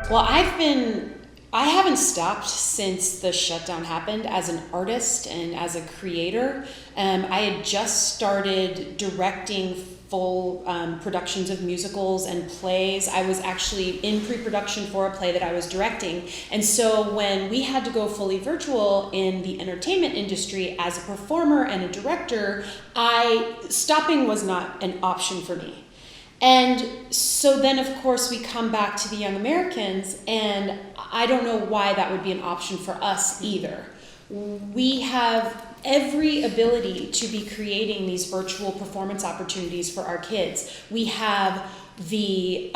Well, I haven't stopped since the shutdown happened as an artist and as a creator. I had just started directing full productions of musicals and plays. I was actually in pre-production for a play that I was directing. And so when we had to go fully virtual in the entertainment industry as a performer and a director, stopping was not an option for me. And so then, of course, we come back to the Young Americans, and I don't know why that would be an option for us either. We have every ability to be creating these virtual performance opportunities for our kids. We have the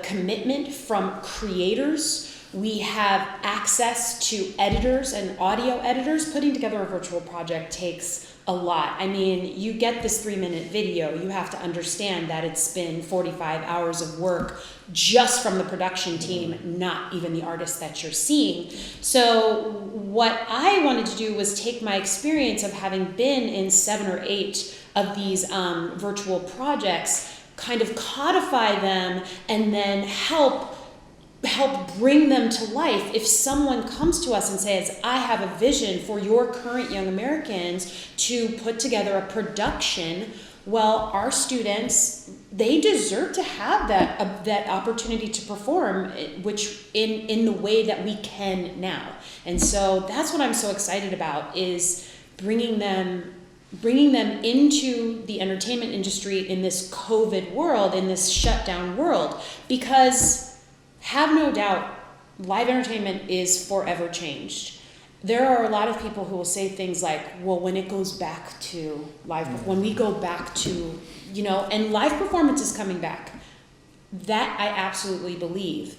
commitment from creators. We have access to editors and audio editors. Putting together a virtual project takes a lot. I mean, you get this 3-minute video, you have to understand that it's been 45 hours of work just from the production team, not even the artists that you're seeing. So what I wanted to do was take my experience of having been in 7 or 8 of these virtual projects, kind of codify them, and then help bring them to life. If someone comes to us and says, I have a vision for your current Young Americans to put together a production, well, our students, they deserve to have that opportunity to perform, which in the way that we can now. And so that's what I'm so excited about, is bringing them into the entertainment industry in this COVID world, in this shutdown world, because have no doubt, live entertainment is forever changed. There are a lot of people who will say things like, well, when it goes back to when we go back to, and live performance is coming back. That I absolutely believe.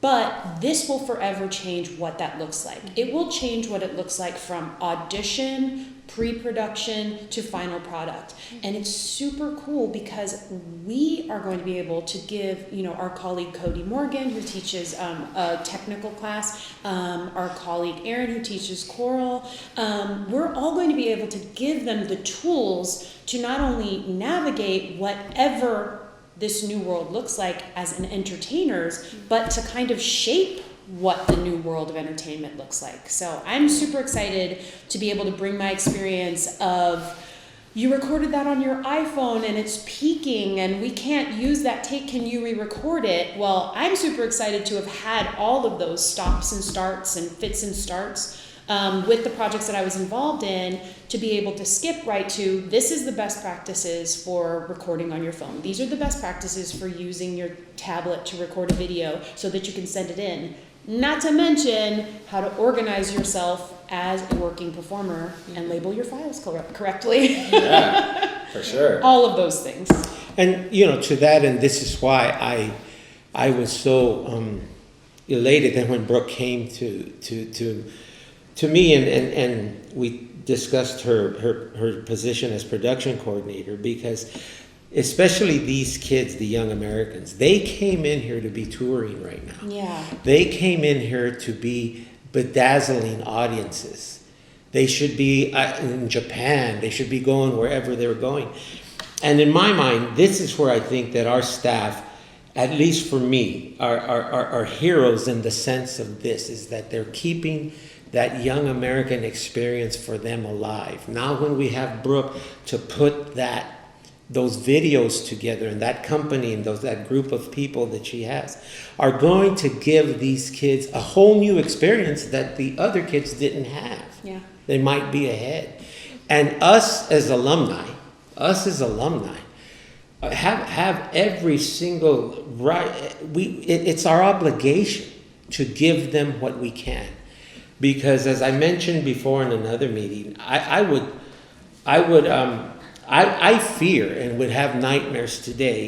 But this will forever change what that looks like. It will change what it looks like from audition, pre-production to final product. And it's super cool because we are going to be able to give, our colleague Cody Morgan, who teaches a technical class, our colleague Erin, who teaches choral, we're all going to be able to give them the tools to not only navigate whatever this new world looks like as an entertainers, but to kind of shape what the new world of entertainment looks like. So I'm super excited to be able to bring my experience of, you recorded that on your iPhone and it's peaking and we can't use that take, can you re-record it? Well, I'm super excited to have had all of those stops and starts and fits and starts with the projects that I was involved in, to be able to skip right to, this is the best practices for recording on your phone. These are the best practices for using your tablet to record a video so that you can send it in. Not to mention how to organize yourself as a working performer and label your files correctly. Yeah, for sure. All of those things. And, to that, and this is why I was so elated that when Brooke came to me and we discussed her position as production coordinator, because especially these kids, the Young Americans, they came in here to be touring right now. Yeah. They came in here to be bedazzling audiences. They should be in Japan. They should be going wherever they're going. And in my mind, this is where I think that our staff, at least for me, are heroes in the sense of this, is that they're keeping that Young American experience for them alive. Now when we have Brooke to put those videos together, and that company and that group of people that she has are going to give these kids a whole new experience that the other kids didn't have. Yeah. They might be ahead. And us as alumni have every single right. It's our obligation to give them what we can. Because as I mentioned before in another meeting, I fear and would have nightmares today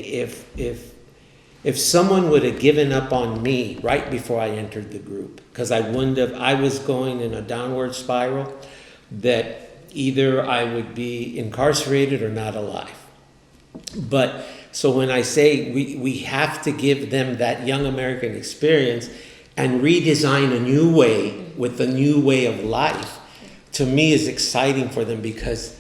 if someone would have given up on me right before I entered the group, because I was going in a downward spiral that either I would be incarcerated or not alive. But so when I say we have to give them that Young American experience and redesign a new way with a new way of life, to me is exciting for them, because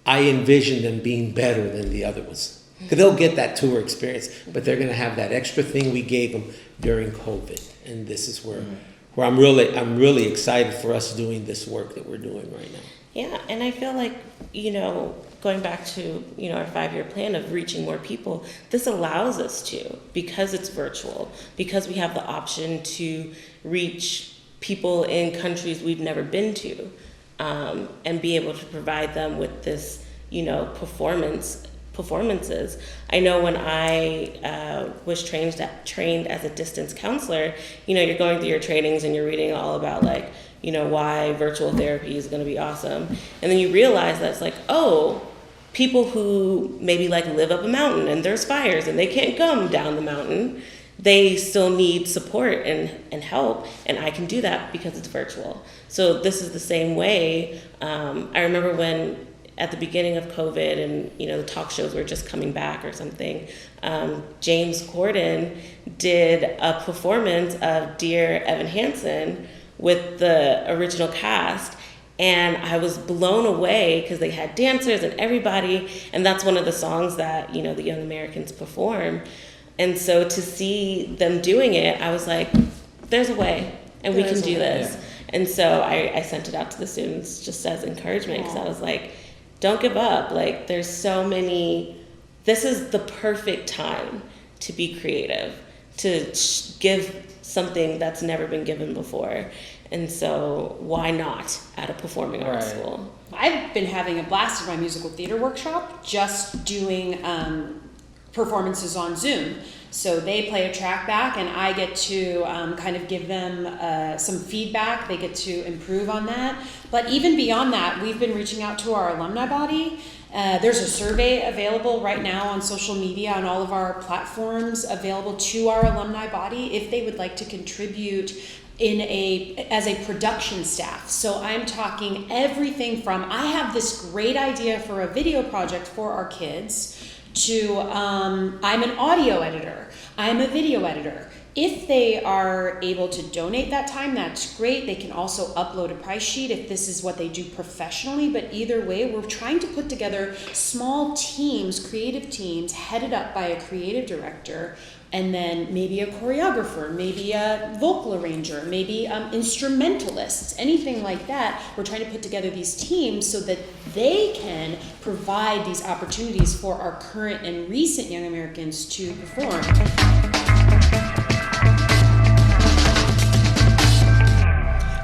I envision them being better than the other ones. They'll get that tour experience, but they're going to have that extra thing we gave them during COVID. And this is where I'm really excited for us doing this work that we're doing right now. Yeah, and I feel like, going back to, our 5-year plan of reaching more people, this allows us to, because it's virtual, because we have the option to reach people in countries we've never been to, and be able to provide them with this, performances. I know when I was trained as a distance counselor, you're going through your trainings and you're reading all about why virtual therapy is going to be awesome. And then you realize that's people who maybe live up a mountain and there's fires and they can't come down the mountain, they still need support and help, and I can do that because it's virtual. So this is the same way. I remember when at the beginning of COVID and the talk shows were just coming back or something, James Corden did a performance of Dear Evan Hansen with the original cast, and I was blown away because they had dancers and everybody, and that's one of the songs that the Young Americans perform. And so to see them doing it, I was like, there's a way, and we can do this. Yeah. And so I sent it out to the students just as encouragement, because I was like, don't give up. There's so many, this is the perfect time to be creative, to give something that's never been given before. And so why not at a performing arts school? I've been having a blast at my musical theater workshop, just doing performances on Zoom. So they play a track back and I get to kind of give them some feedback. They get to improve on that. But even beyond that, we've been reaching out to our alumni body. There's a survey available right now on social media, on all of our platforms, available to our alumni body if they would like to contribute as a production staff. So I'm talking everything from, I have this great idea for a video project for our kids, to I'm an audio editor, I'm a video editor. If they are able to donate that time, that's great. They can also upload a price sheet if this is what they do professionally. But either way, we're trying to put together small teams, creative teams, headed up by a creative director, and then maybe a choreographer, maybe a vocal arranger, maybe instrumentalists, anything like that. We're trying to put together these teams so that they can provide these opportunities for our current and recent young Americans to perform.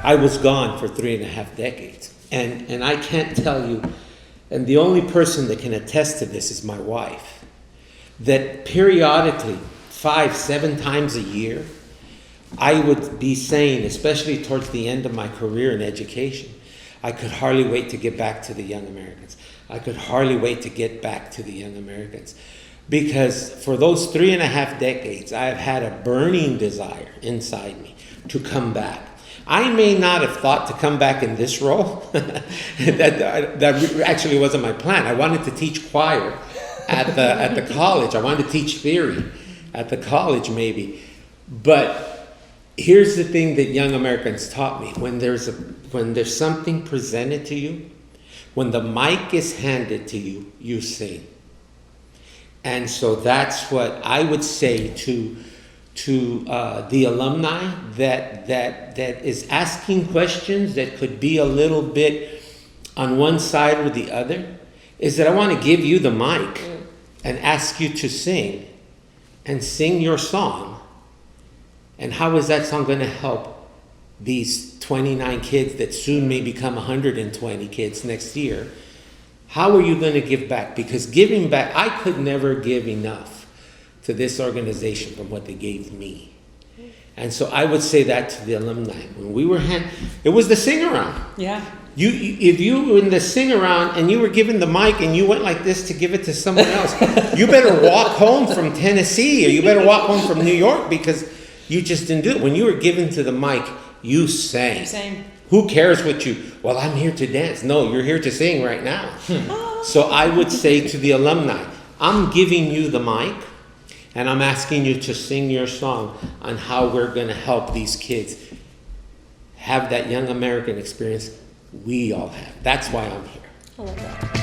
I was gone for 3.5 decades, and I can't tell you, and the only person that can attest to this is my wife, that periodically, 5-7 times a year, I would be saying, especially towards the end of my career in education, I could hardly wait to get back to the young Americans. I could hardly wait to get back to the young Americans. Because for those 3.5 decades, I have had a burning desire inside me to come back. I may not have thought to come back in this role. that actually wasn't my plan. I wanted to teach choir at the college. I wanted to teach theory at the college maybe. But here's the thing that young Americans taught me. When there's something presented to you, when the mic is handed to you, you sing. And so that's what I would say to the alumni that is asking questions that could be a little bit on one side or the other, is that I want to give you the mic and ask you to sing and sing your song. And how is that song going to help these 29 kids that soon may become 120 kids next year? How are you going to give back? Because giving back, I could never give enough to this organization from what they gave me. And so I would say that to the alumni. When we were it was the sing-around. Yeah. If you were in the sing-around and you were given the mic and you went like this to give it to someone else, you better walk home from Tennessee or you better walk home from New York, because you just didn't do it. When you were given to the mic, you sang. You sang. Who cares what well, I'm here to dance. No, you're here to sing right now. So I would say to the alumni, I'm giving you the mic, and I'm asking you to sing your song on how we're going to help these kids have that young American experience we all have. That's why I'm here. I love that.